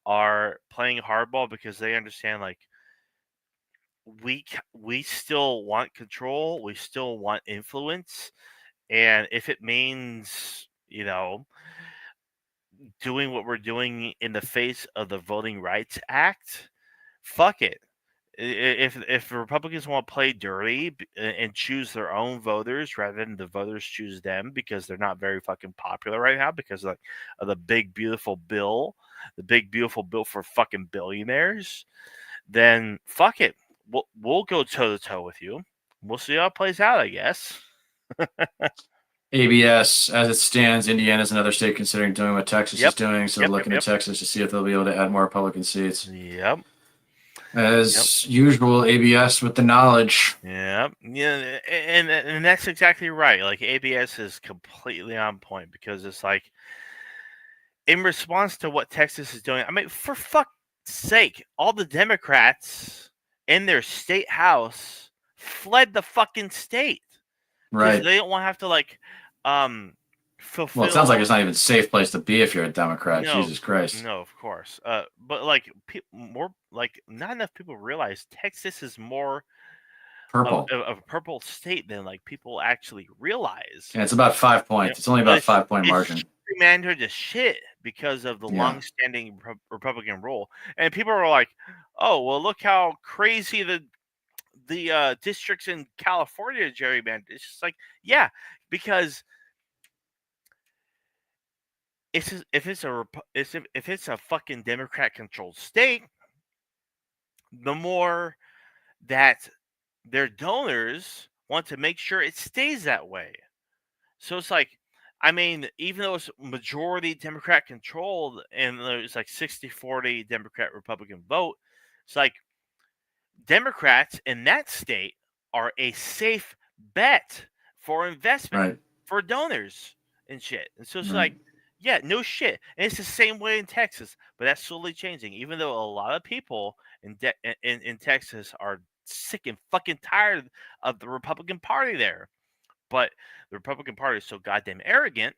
are playing hardball, because they understand like we still want control, we still want influence, and if it means doing what we're doing in the face of the Voting Rights Act, fuck it. If Republicans want to play dirty and choose their own voters rather than the voters choose them, because they're not very fucking popular right now because of the big beautiful bill, for fucking billionaires, then fuck it. We'll go toe to toe with you. We'll see how it plays out, I guess. ABS, as it stands, Indiana is another state considering doing what Texas is doing, so looking at Texas to see if they'll be able to add more Republican seats. Yep. As usual, ABS with the knowledge. Yep. Yeah, and that's exactly right. Like ABS is completely on point, because it's like in response to what Texas is doing. I mean, for fuck's sake, all the Democrats in their state house fled the fucking state. Right. They don't want to have to fulfill. Well, it sounds like it's not even a safe place to be if you're a Democrat. No, Jesus Christ. No, of course. But like not enough people realize Texas is more purple of a purple state than like people actually realize. And it's about 5 points. It's only about 5 point margin. Gerrymandered to shit because of the long-standing Republican rule, and people are like, "Oh, well, look how crazy the districts in California gerrymandered." It's just like, yeah, because if it's a fucking Democrat-controlled state, the more that their donors want to make sure it stays that way. So it's like, I mean, even though it's majority Democrat controlled and there's like 60-40 Democrat Republican vote, it's like Democrats in that state are a safe bet for investment for donors and shit. And so it's like, Yeah, no shit. And it's the same way in Texas, but that's slowly changing. Even though a lot of people in Texas are sick and fucking tired of the Republican Party there, but the Republican Party is so goddamn arrogant.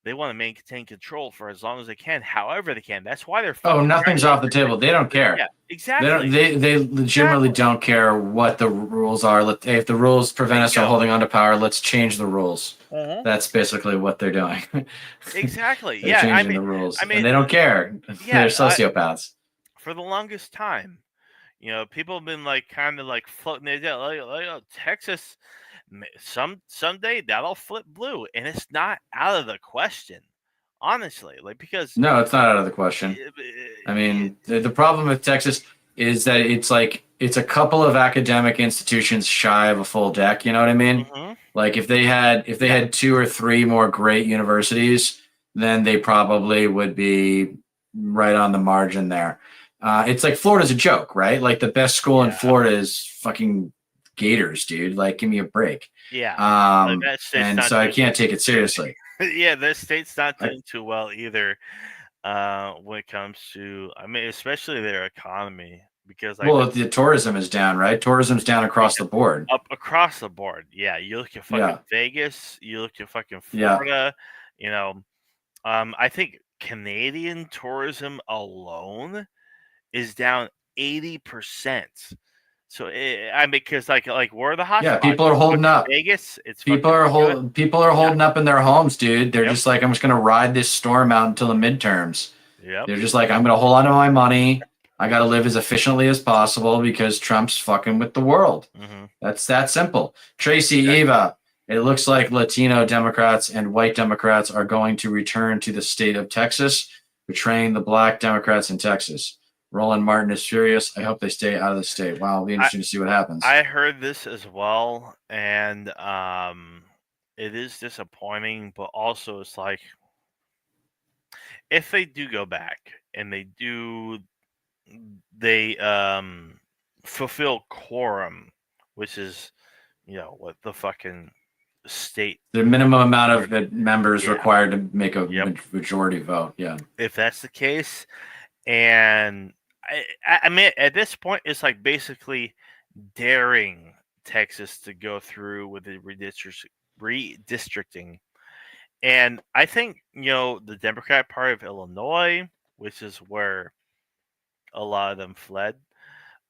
They want to maintain control for as long as they can, however they can. That's why they're fucking. Oh, nothing's off the table. They don't care. Yeah, exactly. They legitimately don't care what the rules are. If the rules prevent us from holding on to power, let's change the rules. That's basically what they're doing. Exactly. They're changing the rules, and they don't care. They're sociopaths. For the longest time, people have been like kind of like floating the idea, like Texas. Someday that'll flip blue, and it's not out of the question, honestly. Because no, it's not out of the question. I mean, the problem with Texas is that it's a couple of academic institutions shy of a full deck. You know what I mean? Mm-hmm. Like if they had 2 or 3 more great universities, then they probably would be right on the margin there. It's like Florida's a joke, right? Like the best school in Florida is fucking Gators, dude. Like, give me a break. Yeah. And so I can't take it seriously. Yeah, this state's not doing too well either when it comes to, especially their economy. Because the tourism is down, right? Tourism's down across the board. Up across the board. Yeah, you look at fucking Vegas, you look at fucking Florida, I think Canadian tourism alone is down 80%. So because like where are the hotspots? Yeah, people are holding up. Vegas, people are holding up in their homes, dude. They're just like, I'm just gonna ride this storm out until the midterms. Yep. They're just like, I'm gonna hold on to my money. I gotta live as efficiently as possible because Trump's fucking with the world. Mm-hmm. That's that simple. Tracy Eva, it looks like Latino Democrats and white Democrats are going to return to the state of Texas, betraying the black Democrats in Texas. Roland Martin is furious. I hope they stay out of the state. Wow, it'll be interesting to see what happens. I heard this as well, and it is disappointing, but also it's like, if they do go back and they fulfill quorum, which is what the fucking state, the minimum amount of members required to make a majority vote. Yeah, if that's the case, and I mean, at this point, it's like basically daring Texas to go through with the redistricting. And I think, the Democratic Party of Illinois, which is where a lot of them fled,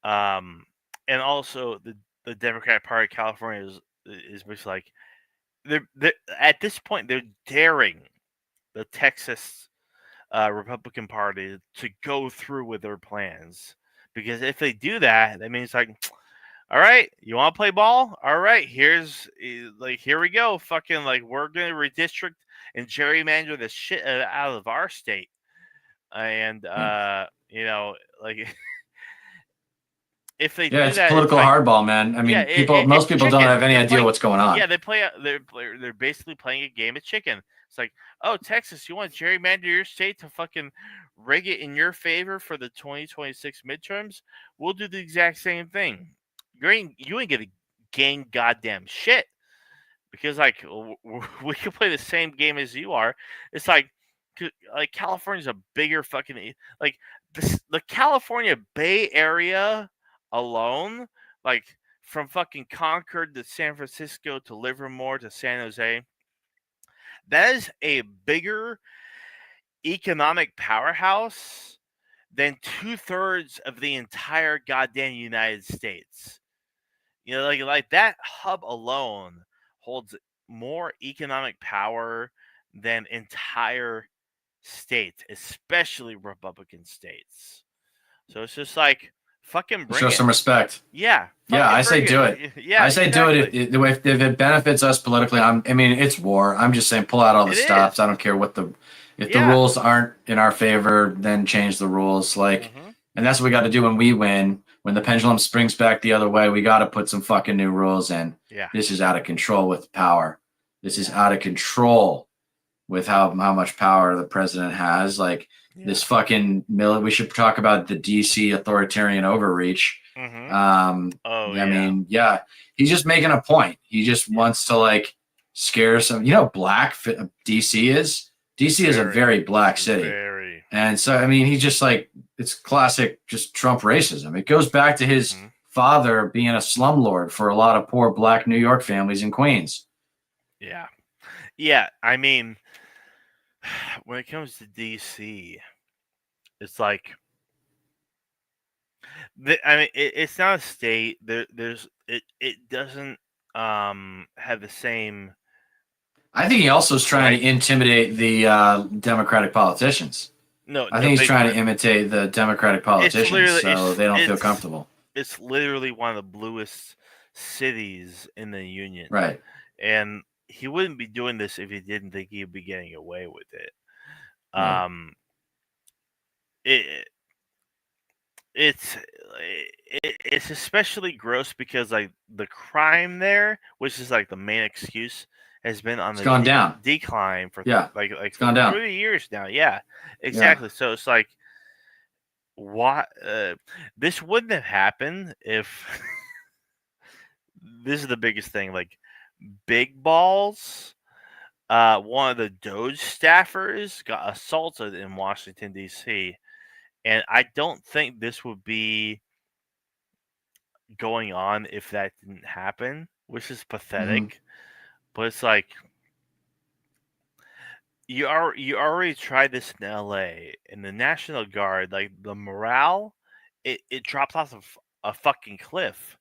and also the Democratic Party of California is basically like, they're at this point, they're daring the Texas Republican Party to go through with their plans, because if they do that, that means like, all right, you want to play ball? All right, here we go, fucking like we're gonna redistrict and gerrymander the shit out of our state, and like if they do it's that, political hardball, man. I mean, most people don't have any idea what's going on. Yeah, they're basically playing a game of chicken. It's like, oh, Texas, you want to gerrymander your state to fucking rig it in your favor for the 2026 midterms? We'll do the exact same thing. You ain't gonna gain goddamn shit, because like we can play the same game as you are. It's like California's a bigger fucking like the California Bay Area alone, like from fucking Concord to San Francisco to Livermore to San Jose. That is a bigger economic powerhouse than 2/3 of the entire goddamn United States. Like that hub alone holds more economic power than entire states, especially Republican states. So it's just like, fucking bring Show it. some respect. Yeah. I say do it. Yeah, I say do it if it benefits us politically. It's war. I'm just saying pull out all the stops. I don't care what the rules aren't in our favor, then change the rules. And that's what we got to do when we win. When the pendulum springs back the other way, we got to put some fucking new rules in. Yeah. This is out of control with power. This is out of control with how much power the president has. This fucking we should talk about the DC authoritarian overreach. Mm-hmm. He's just making a point. He just wants to scare some. Black DC is DC is a very black city. Very. And so, I mean, he's just like, it's classic just Trump racism. It goes back to his father being a slumlord for a lot of poor black New York families in Queens. Yeah. Yeah. I mean, when it comes to DC, it's like, it's not a state. It doesn't have the same. I think he also is trying to intimidate the Democratic politicians. No, I think he's trying to imitate the Democratic politicians so they don't feel comfortable. It's literally one of the bluest cities in the union. Right. And he wouldn't be doing this if he didn't think he'd be getting away with it. Right. It's especially gross because like the crime there, which is like the main excuse, has been on gone down. Decline for like it's gone down 30 years now. Yeah, exactly. Yeah. So it's like, what? This wouldn't have happened if this is the biggest thing. Like Big Balls, one of the Doge staffers got assaulted in Washington D.C. And I don't think this would be going on if that didn't happen, which is pathetic. Mm-hmm. But it's like, you already tried this in LA, and the National Guard, like the morale, it drops off of a fucking cliff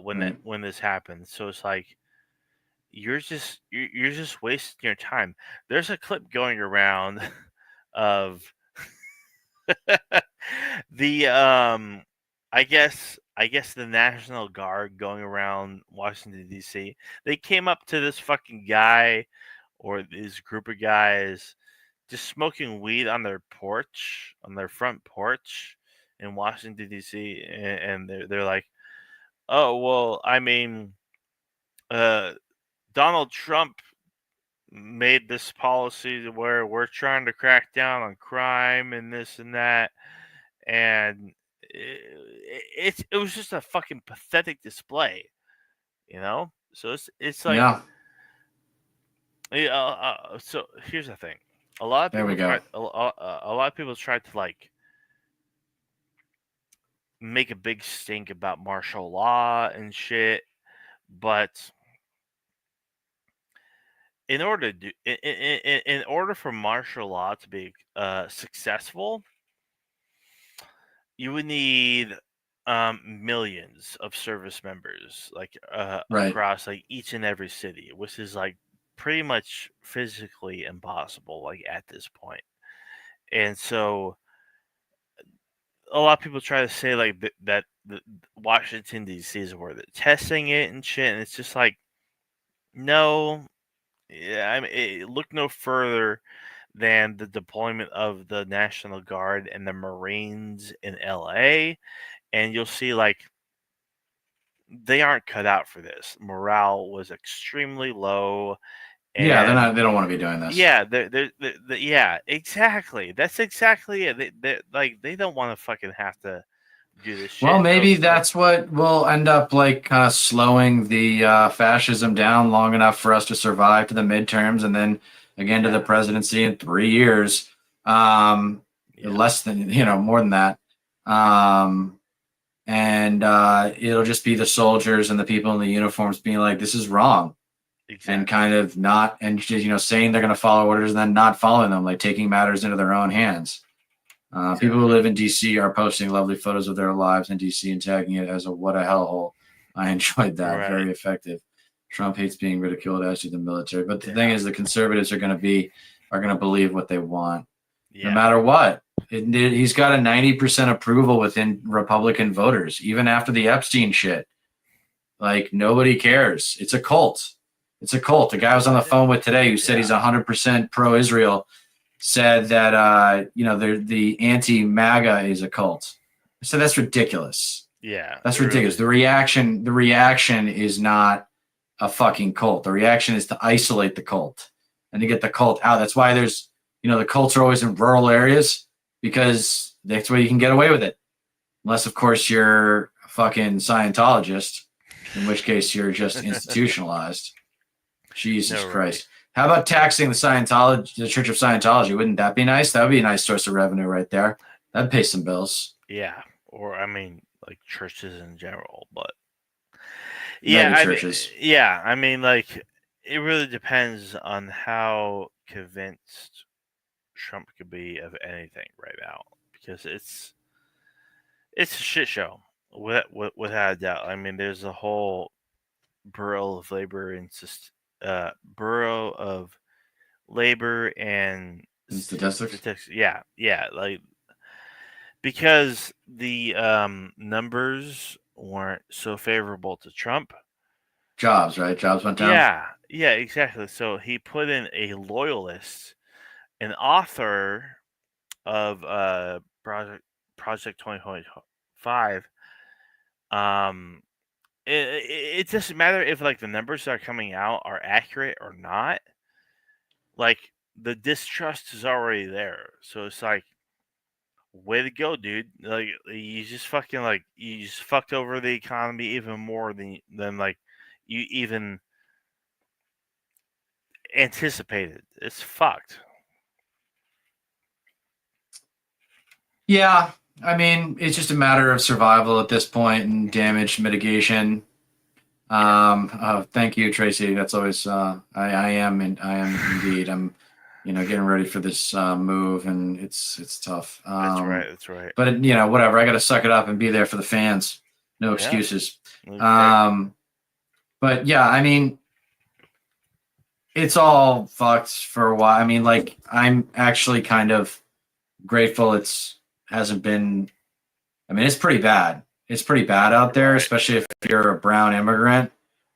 when this happens. So it's like, you're just wasting your time. There's a clip going around of the I guess the National Guard going around Washington D.C. They came up to this fucking guy or this group of guys just smoking weed on their porch, on their front porch in Washington D.C. and they're like, oh well, I mean, Donald Trump made this policy where we're trying to crack down on crime and this and that, and it was just a fucking pathetic display, you know. So it's like, so here's the thing: a lot of people tried to like make a big stink about martial law and shit, but in order for martial law to be successful, you would need millions of service members, like across like each and every city, which is like pretty much physically impossible, like at this point. And so, a lot of people try to say like that Washington D.C. is where they're testing it and shit, and it's just like, no. Yeah, I mean, look no further than the deployment of the National Guard and the Marines in LA, and you'll see like they aren't cut out for this. Morale was extremely low. And, yeah, they don't want to be doing this. Yeah, yeah, exactly. That's exactly it. They don't want to fucking have to do this shit. Well, maybe that's what will end up like kind of slowing the fascism down long enough for us to survive to the midterms and then again to the presidency in 3 years. Less than, more than that. And it'll just be the soldiers and the people in the uniforms being like, this is wrong. Exactly. And kind of not, and saying they're going to follow orders and then not following them, like taking matters into their own hands. Exactly. People who live in DC are posting lovely photos of their lives in DC and tagging it as a what a hellhole. I enjoyed that. Right. Very effective. Trump hates being ridiculed, as do the military. But the thing is, the conservatives are going to believe what they want, no matter what. He's got a 90% approval within Republican voters, even after the Epstein shit. Like, nobody cares. It's a cult. It's a cult. The guy I was on the phone with today who said he's 100% pro-Israel said that, the anti-MAGA is a cult. I said, that's ridiculous. Yeah. That's ridiculous. Really. The reaction is not a fucking cult. The reaction is to isolate the cult and to get the cult out. That's why there's, the cults are always in rural areas because that's where you can get away with it. Unless, of course, you're a fucking Scientologist, in which case you're just institutionalized. Jesus Christ. How about taxing the Church of Scientology? Wouldn't that be nice? That would be a nice source of revenue right there. That'd pay some bills. Yeah, or I mean, like churches in general, but Mega yeah, churches. I mean, like it really depends on how convinced Trump could be of anything right now, because it's a shit show without a doubt. I mean, there's a whole Bureau of Labor and Bureau of Labor and Statistics. Yeah, like because the numbers weren't so favorable to Trump. Jobs, right? Jobs went down. Yeah, exactly. So he put in a loyalist, an author of Project 2025. It doesn't matter if like the numbers that are coming out are accurate or not. Like the distrust is already there, so it's like, way to go, dude! Like you just fucking like you just fucked over the economy even more than like you even anticipated. It's fucked. Yeah, I mean, it's just a matter of survival at this point and damage mitigation. Thank you, Tracy. That's always I am indeed. I'm getting ready for this move, and it's tough. That's right. That's right. But whatever. I got to suck it up and be there for the fans. No excuses. Okay. But yeah, I mean, it's all fucked for a while. I mean, like, I'm actually kind of grateful hasn't been. I mean, it's pretty bad. It's pretty bad out there, Right. especially if you're a brown immigrant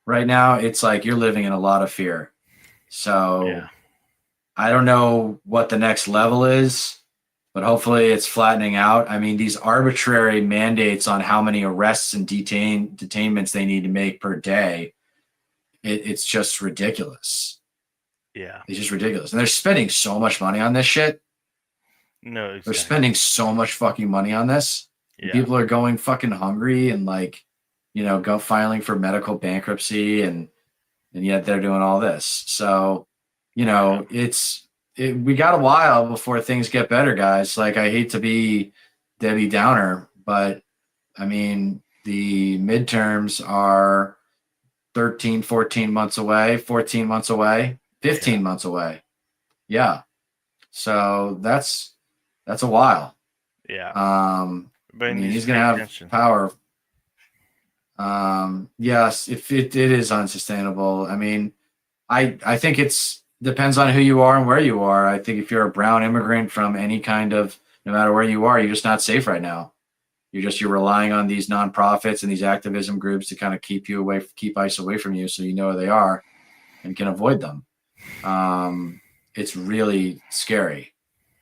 right now. It's like you're living in a lot of fear. So Yeah. I don't know what the next level is, but hopefully it's flattening out. I mean, these arbitrary mandates on how many arrests and detainments they need to make per day, it's just ridiculous. Yeah. It's just ridiculous. And they're spending so much money on this shit. No, exactly. They're spending so much fucking money on this. Yeah. People are going fucking hungry and like, go filing for medical bankruptcy and yet they're doing all this. So, we got a while before things get better, guys. Like, I hate to be Debbie Downer, but I mean, the midterms are 13, 14 months away, 14 months away, 15 months away. Yeah. So that's a while. Yeah. But I mean, he's going to have power. Yes, if it is unsustainable. I mean, I think it's depends on who you are and where you are. I think if you're a brown immigrant from any kind of, no matter where you are, you're just not safe right now. You're relying on these nonprofits and these activism groups to kind of keep ICE away from you, so you know where they are and can avoid them. It's really scary.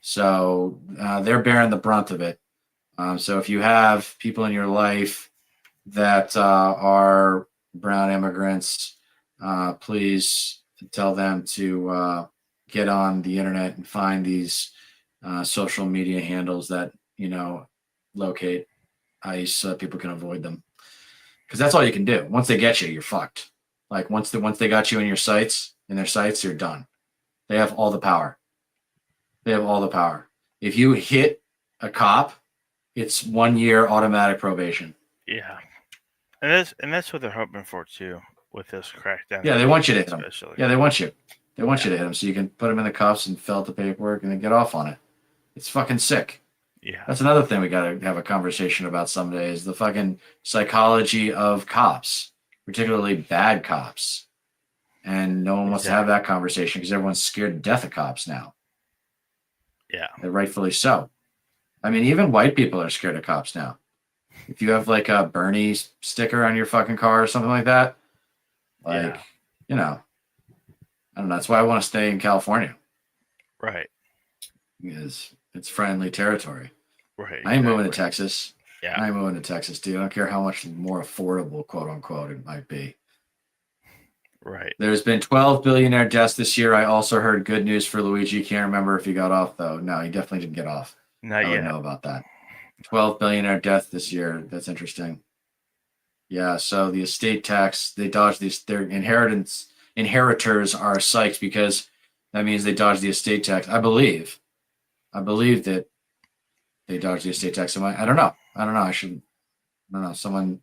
So they're bearing the brunt of it. So if you have people in your life that are brown immigrants, please tell them to get on the internet and find these social media handles that locate ICE so that people can avoid them. Because that's all you can do. Once they get you, you're fucked. Like once they got you in their sights, you're done. They have all the power. If you hit a cop, it's 1 year automatic probation. Yeah, and that's what they're hoping for too with this crackdown. Yeah, they want you to hit them. Yeah, they want you. They want you to hit them so you can put them in the cuffs and fill out the paperwork and then get off on it. It's fucking sick. Yeah, that's another thing we got to have a conversation about someday is the fucking psychology of cops, particularly bad cops. And no one wants to have that conversation because everyone's scared to death of cops now. Yeah, and rightfully so. I mean, even white people are scared of cops now. If you have like a Bernie sticker on your fucking car or something like that, I don't know. That's why I want to stay in California. Right. Because it's friendly territory. Right. I ain't moving to Texas. Yeah. I ain't moving to Texas, dude. I don't care how much more affordable, quote unquote, it might be. Right. There's been 12 billionaire deaths this year. I also heard good news for Luigi. Can't remember if he got off, though. No, he definitely didn't get off. Not yet. I don't know about that. 12 billionaire death this year. That's interesting. Yeah, so the estate tax, they dodged their inheritance inheritors are psyched because that means they dodged the estate tax. I believe that they dodged the estate tax. I don't know. I don't know. Someone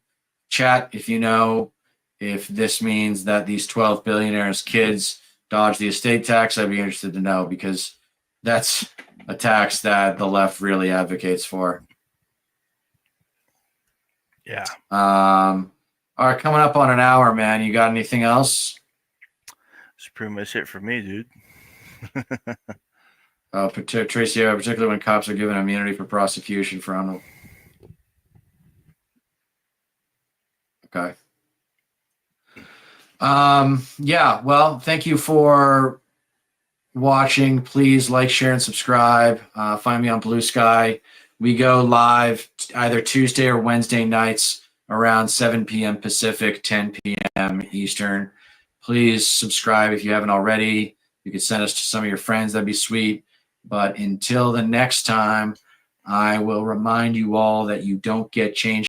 chat if you know if this means that these 12 billionaires' kids dodge the estate tax. I'd be interested to know, because that's a tax that the left really advocates for. Yeah. All right, coming up on an hour, man. You got anything else? That's pretty much it for me, dude. Tracy, particularly when cops are given immunity for prosecution for unlawful. Okay. Yeah, well, thank you for watching. Please like, share, and subscribe. Find me on Blue Sky. We go live either Tuesday or Wednesday nights around 7 p.m. Pacific, 10 p.m. Eastern. Please subscribe if you haven't already. You can send us to some of your friends. That'd be sweet. But until the next time, I will remind you all that you don't get change